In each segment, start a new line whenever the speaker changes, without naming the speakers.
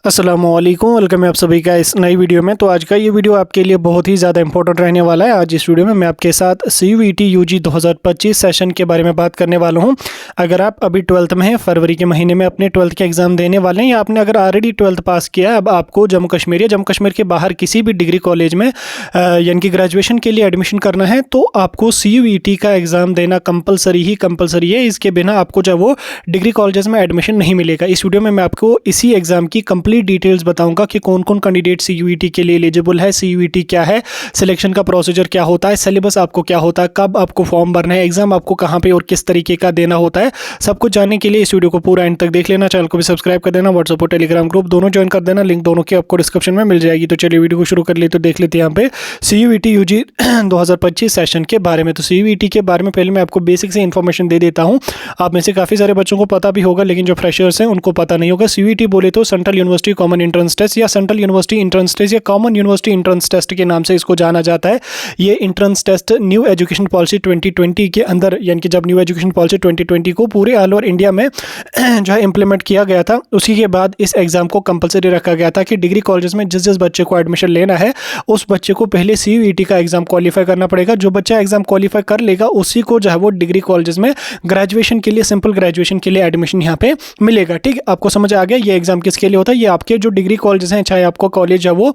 अस्सलामुअलैकुम, वेलकम है आप सभी का इस नई वीडियो में। तो आज का ये वीडियो आपके लिए बहुत ही ज़्यादा इंपॉर्टेंट रहने वाला है। आज इस वीडियो में मैं आपके साथ CUET UG 2025 सेशन के बारे में बात करने वाला हूँ। अगर आप अभी 12th में हैं, फरवरी के महीने में अपने 12th के एग्ज़ाम देने वाले हैं, या आपने अगर ऑलरेडी 12th पास किया है, अब आपको जम्मू कश्मीर या जम्मू कश्मीर के बाहर किसी भी डिग्री कॉलेज में यानी कि ग्रेजुएशन के लिए एडमिशन करना है, तो आपको CUET का एग्ज़ाम देना कंपलसरी है। इसके बिना आपको जो वो डिग्री कॉलेजेस में एडमिशन नहीं मिलेगा। इस वीडियो में मैं आपको इसी एग्ज़ाम की कंप्लीट डिटेल्स बताऊंगा कि कौन कौन कैंडिडेट CUET के लिए एलिजिबल है, CUET क्या है, सिलेक्शन का प्रोसीजर क्या होता है, सिलेबस आपको क्या होता है, कब आपको फॉर्म भरना है, एग्जाम आपको कहां पे और किस तरीके का देना होता है। सब कुछ जानने के लिए इस वीडियो को पूरा एंड तक देख लेना। चैनल को भी सब्सक्राइब कर देना, व्हाट्सएप और टेलीग्राम ग्रुप दोनों ज्वाइन कर देना, लिंक दोनों की आपको डिस्क्रिप्शन में मिल जाएगी। तो चलिए वीडियो को शुरू कर ले। तो देख लेते हैं यहाँ पे CUET UG 2025 सेशन के बारे में। तो CUET के बारे में पहले मैं आपको बेसिक से इन्फॉर्मेशन दे देता हूँ। आप में से काफ़ी सारे बच्चों को पता भी होगा, लेकिन जो फ्रेशर्स हैं उनको पता नहीं होगा। CUET बोले तो central university common entrance test या सेंट्रल यूनिवर्सिटी एंट्रेंस टेस्ट या कॉमन यूनिवर्सिटी एंट्रेंस टेस्ट के नाम से इसको जाना जाता है। ये entrance test new education policy 2020 के अंदर, यानी कि जब न्यू एजुकेशन पॉलिसी 2020 को पूरे ऑल ओवर इंडिया में जो है इंप्लीमेंट किया गया था, उसी के बाद इस एग्जाम को कंपलसरी रखा गया था कि डिग्री कॉलेजेस में जिस जिस बच्चे को एडमिशन लेना है, उस बच्चे को पहले CUET का एग्जाम क्वालिफाई करना पड़ेगा। जो बच्चा एग्जाम क्वालिफाई कर लेगा, उसी को जो है वो डिग्री कॉलेजेस में ग्रेजुएशन के लिए, सिंपल ग्रेजुएशन के लिए एडमिशन यहाँ पे मिलेगा। ठीक, आपको समझ आ गया ये एग्जाम किसके लिए होता है। ये आपके जो डिग्री कॉलेजेस हैं, चाहे आपको कॉलेज है वो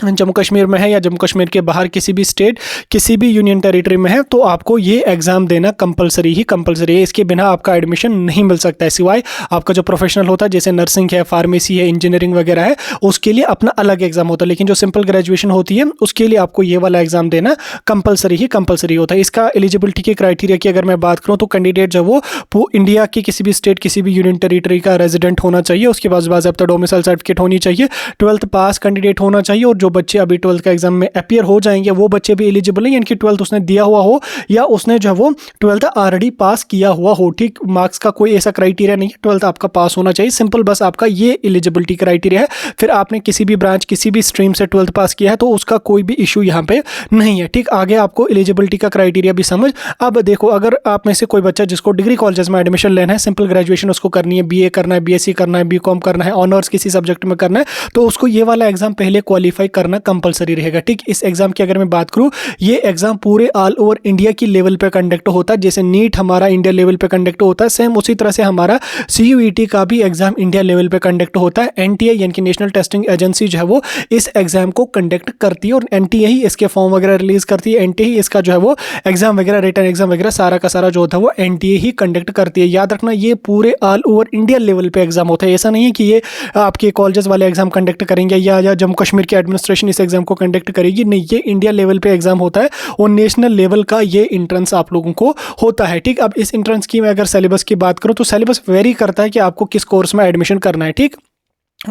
जम्मू कश्मीर में है या जम्मू कश्मीर के बाहर किसी भी स्टेट, किसी भी यूनियन टेरिटरी में है, तो आपको ये एग्जाम देना कंपलसरी है। इसके बिना आपका एडमिशन नहीं मिल सकता है। सिवाय आपका जो प्रोफेशनल होता है, जैसे नर्सिंग है, फार्मेसी है, इंजीनियरिंग वगैरह है, उसके लिए अपना अलग एग्जाम होता है। लेकिन जो सिंपल ग्रेजुएशन होती है, उसके लिए आपको ये वाला एग्जाम देना कंपलसरी होता है। इसका एलिजिबिलिटी के क्राइटेरिया की अगर मैं बात करूँ, तो कैंडिडेट जो वो इंडिया की किसी भी स्टेट, किसी भी यूनियन टेरिटरी का रेजिडेंट होना चाहिए। उसके बाद बाज़ाब्ता डोमिसाइल सर्टिफिकेट होनी चाहिए, 12th पास कैंडिडेट होना चाहिए। और जो बच्चे अभी 12th का एग्जाम में अपीयर हो जाएंगे, वो बच्चे भी एलिजिबल हैं, यानी कि 12th उसने दिया हुआ हो या उसने जो है वो 12th ऑलरेडी पास किया हुआ हो। ठीक, मार्क्स का कोई ऐसा क्राइटेरिया नहीं है, 12th आपका पास होना चाहिए। सिंपल बस आपका ये एलिजिबिलिटी क्राइटेरिया है। फिर आपने किसी भी ब्रांच, किसी भी स्ट्रीम से 12th पास किया है, तो उसका कोई भी इशू यहाँ पे नहीं है। ठीक, आगे आपको एलिजिबिलिटी का क्राइटेरिया भी समझ। अब देखो, अगर आप में से कोई बच्चा जिसको डिग्री कॉलेजेस में एडमिशन लेना है, सिंपल ग्रेजुएशन उसको करनी है, BA करना है, BSc करना है, BCom करना है, ऑनर्स किसी सब्जेक्ट में करना है, तो उसको ये वाला एग्जाम पहले क्वालिफाई करना कंपलसरी रहेगा। ठीक, इस एग्जाम की अगर मैं बात करूं, ये एग्जाम पूरे ऑल ओवर इंडिया की लेवल पे कंडक्ट होता है। जैसे नीट हमारा इंडिया लेवल पे कंडक्ट होता है, सेम उसी तरह से हमारा CUET का भी एग्जाम इंडिया लेवल पे कंडक्ट होता है। NTA यानी कि नेशनल टेस्टिंग एजेंसी जो है वो इस एग्जाम को कंडक्ट करती है, और NTA ही इसके फॉर्म वगैरह रिलीज करती है। NTA ही इसका जो है वो एग्जाम वगैरह, रिटर्न एग्जाम वगैरह सारा का सारा जो होता है वो NTA ही कंडक्ट करती है। याद रखना, ये पूरे ऑल ओवर इंडिया लेवल पे एग्जाम होता है। ऐसा नहीं है कि ये आपके कॉलेजेस वाले एग्जाम कंडक्ट करेंगे या जम्मू कश्मीर की एडमिनिस्ट्रेशन इस एग्जाम को कंडक्ट करेगी, नहीं। ये इंडिया लेवल पे एग्जाम होता है और नेशनल लेवल का ये एंट्रेंस आप लोगों को होता है। ठीक, अब इस एंट्रेंस की मैं अगर सिलेबस की बात करूं, तो सिलेबस वेरी करता है कि आपको किस कोर्स में एडमिशन करना है। ठीक,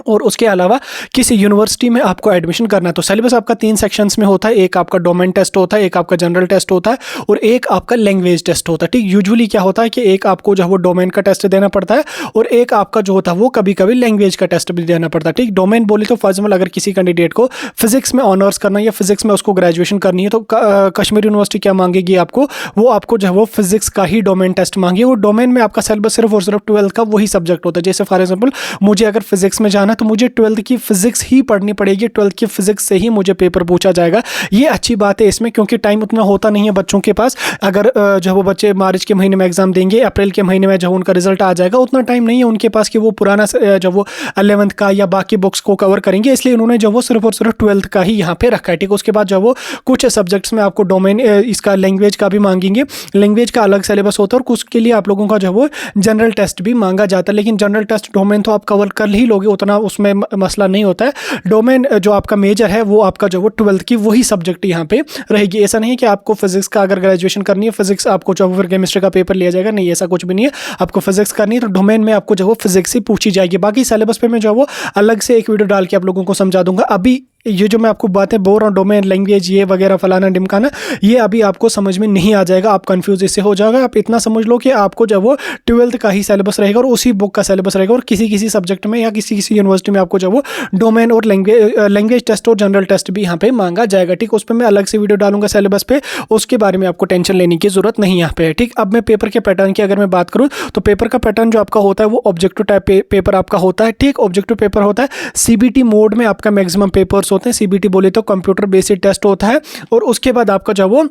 और उसके अलावा किस यूनिवर्सिटी में आपको एडमिशन करना है। तो सिलेबस आपका 3 सेक्शंस में होता है। एक आपका डोमेन टेस्ट होता है, एक आपका जनरल टेस्ट होता है, और एक आपका लैंग्वेज टेस्ट होता है। ठीक, यूजुअली क्या होता है कि एक आपको जो है वो डोमेन का टेस्ट देना पड़ता है, और एक आपका जो होता है वो कभी कभी लैंग्वेज का टेस्ट भी देना पड़ता है। ठीक, डोमेन बोले तो फॉर एग्जाम्पल अगर किसी कैंडिडेट को फिजिक्स में ऑनर्स करना है या फिजिक्स में उसको ग्रेजुएशन करनी है, तो कश्मीर यूनिवर्सिटी क्या मांगेगी आपको, वो आपको जो है वो फिजिक्स का ही डोमेन टेस्ट मांगेगी। और डोमेन में आपका सिलेबस सिर्फ और सिर्फ 12th का वही सब्जेक्ट होता है। जैसे फॉर एग्जाम्पल मुझे अगर फिजिक्स में जाना है, तो मुझे 12th की फिजिक्स ही पढ़नी पड़ेगी, 12th की फिजिक्स से ही मुझे पेपर पूछा जाएगा। ये अच्छी बात है इसमें, क्योंकि टाइम उतना होता नहीं है बच्चों के पास। अगर जो वो बच्चे मार्च के महीने में एग्जाम देंगे, अप्रैल के महीने में जब उनका रिजल्ट आ जाएगा, उतना टाइम नहीं है उनके पास कि वो पुराना जो वो 11th का या बाकी बुक्स को कवर करेंगे। इसलिए उन्होंने जो वो सिर्फ और सिर्फ 12th का ही यहाँ पे रखा है। ठीक, उसके बाद जो वो कुछ सब्जेक्ट्स में आपको डोमेन, इसका लैंग्वेज का भी मांगेंगे, लैंग्वेज का अलग सिलेबस होता है, और कुछ के लिए आप लोगों का जो वो जनरल टेस्ट भी मांगा जाता है। लेकिन जनरल टेस्ट डोमेन तो आप कवर कर ही लोगे, उतना उसमें मसला नहीं होता है। डोमेन जो आपका मेजर है, वो आपका जो वो 12th की वही सब्जेक्ट यहाँ पे रहेगी। ऐसा नहीं है कि आपको फिजिक्स का अगर ग्रेजुएशन करनी है, फिजिक्स आपको जो फिर केमिस्ट्री का पेपर लिया जाएगा, नहीं, ऐसा कुछ भी नहीं है। आपको फिजिक्स करनी है तो डोमेन में आपको जो वो फिजिक्स ही पूछी जाएगी। बाकी सिलेबस पे मैं जो वो अलग से एक वीडियो डाल के आप लोगों को समझा दूंगा। अभी ये जो मैं आपको बातें बोल रहा हूँ डोमेन लैंग्वेज ये वगैरह फलाना ढिमकाना, ये अभी आपको समझ में नहीं आ जाएगा, आप कंफ्यूज इससे हो जाएगा। आप इतना समझ लो कि आपको जब वो 12th का ही सिलेबस रहेगा और उसी बुक का सिलेबस रहेगा, और किसी सब्जेक्ट में या किसी यूनिवर्सिटी में आपको जब वो डोमेन और लैंग्वेज टेस्ट और जनरल टेस्ट भी यहाँ पे मांगा जाएगा। ठीक, उस पर मैं अलग से वीडियो डालूंगा सिलेबस पे, उसके बारे में आपको टेंशन लेने की जरूरत नहीं यहाँ पे। ठीक, अब मैं पेपर के पैटर्न की अगर मैं बात करूँ तो पेपर का पैटर्न जो आपका होता है वो ऑब्जेक्टिव टाइप पेपर आपका होता है। ठीक, ऑब्जेक्टिव पेपर होता है, सीबीटी मोड में आपका मैक्सिमम पेपर्स होते हैं। सीबीटी बोले तो कंप्यूटर बेस्ड टेस्ट होता है, और उसके बाद आपका जो वो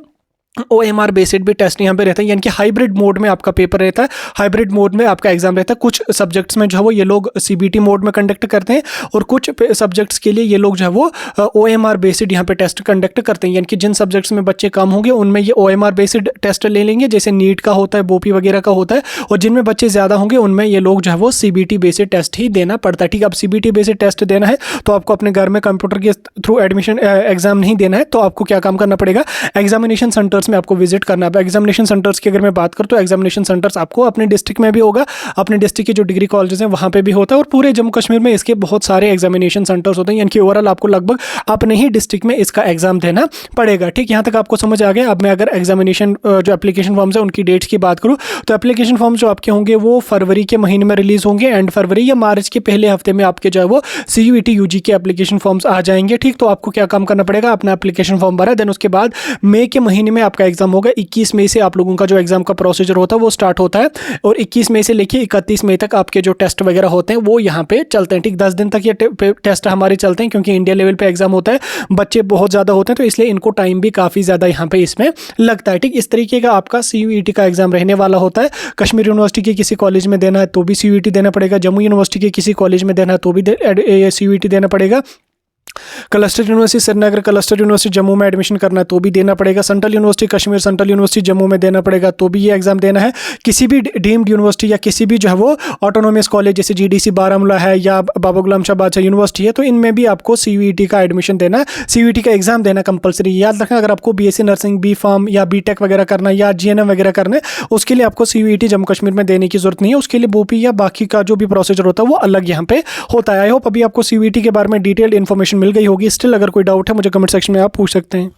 OMR बेस्ड भी टेस्ट यहाँ पे रहता है, यानी कि हाइब्रिड मोड में आपका पेपर रहता है, हाइब्रिड मोड में आपका एग्जाम रहता है। कुछ सब्जेक्ट्स में जो है वो ये लोग CBT मोड में कंडक्ट करते हैं, और कुछ सब्जेक्ट्स के लिए ये लोग जो है वो OMR बेस्ड यहाँ पे टेस्ट कंडक्ट करते हैं। यानी कि जिन सब्जेक्ट्स में बच्चे कम होंगे उनमें ये OMR बेस्ड टेस्ट ले लेंगे, जैसे नीट का होता है, बोपी वगैरह का होता है, और जिनमें बच्चे ज़्यादा होंगे उनमें ये लोग जो है वो CBT बेस्ड टेस्ट ही देना पड़ता है। ठीक है, अब CBT बेस्ड टेस्ट देना है तो आपको अपने घर में कंप्यूटर के थ्रू एडमिशन एग्जाम नहीं देना है, तो आपको क्या काम करना पड़ेगा, एग्जामिनेशन सेंटर्स में आपको विजिट करना है। एग्जामिनेशन सेंटर्स की अगर मैं बात करूं तो एग्जामिनेशन सेंटर्स आपको अपने डिस्ट्रिक्ट में भी होगा, अपने डिस्ट्रिक्ट के जो डिग्री कॉलेजेस हैं वहां पे भी होता है, और पूरे जम्मू कश्मीर में इसके बहुत सारे एग्जामिनेशन सेंटर्स होते हैं, यानी कि ओवरऑल आपको लगभग अपने ही डिस्ट्रिक्ट में इसका एग्जाम देना पड़ेगा। ठीक, यहाँ तक आपको समझ आ गया। अब मैं अगर एग्जामिनेशन जो एप्लीकेशन फॉर्म्स है उनकी डेट्स की बात करूँ तो एप्लीकेशन फॉर्म्स जो आपके होंगे वो फरवरी के महीने में रिलीज होंगे, एंड फरवरी या मार्च के पहले हफ्ते में आपके जो है वो CUET UG के एप्लीकेशन फॉर्म्स आ जाएंगे। ठीक, तो आपको क्या काम करना पड़ेगा, अपना एप्लीकेशन फॉर्म भरा, देन उसके बाद मई के महीने में आपका एग्जाम होगा। 21 मई से आप लोगों का जो एग्जाम का प्रोसीजर होता है वो स्टार्ट होता है, और 21 मई से लेके 31 मई तक आपके जो टेस्ट वगैरह होते हैं वो यहाँ पे चलते हैं। ठीक, 10 दिन तक ये टेस्ट हमारे चलते हैं, क्योंकि इंडिया लेवल पे एग्जाम होता है, बच्चे बहुत ज़्यादा होते हैं, तो इसलिए इनको टाइम भी काफ़ी ज़्यादा यहाँ पे इसमें लगता है। ठीक, इस तरीके का आपका CUET का एग्जाम रहने वाला होता है। कश्मीर यूनिवर्सिटी के किसी कॉलेज में देना है तो भी CUET देना पड़ेगा, जम्मू यूनिवर्सिटी के किसी कॉलेज में देना है तो भी CUET देना पड़ेगा, cluster university Srinagar, cluster university Jammu में एडमिशन करना है तो भी देना पड़ेगा, central university Kashmir, central university Jammu में देना पड़ेगा तो भी ये एग्जाम देना है। किसी भी डीम्ड यूनिवर्सिटी या किसी भी जो है वो ऑटोनोमस कॉलेज जैसे GDC बारामूला है या बाबा गुलाम शाह बादशाह यूनिवर्सिटी है, तो इनमें भी आपको CUET का एडमिशन देना, CUET का एग्जाम देना कंपलसरी। याद रखना, अगर आपको BSc नर्सिंग, B.Pharm या B.Tech वगैरह करना है या GNM वगैरह करना है, उसके लिए आपको CUET जम्मू कश्मीर में देने की जरूरत नहीं है, उसके लिए बोपी या बाकी का जो भी प्रोसीजर होता है वो अलग यहाँ पे होता है। आई होप अभी आपको CUET के बारे में डिटेल्ड इन्फॉर्मेशन मिल गई होगी। स्टिल अगर कोई डाउट है मुझे कमेंट सेक्शन में आप पूछ सकते हैं।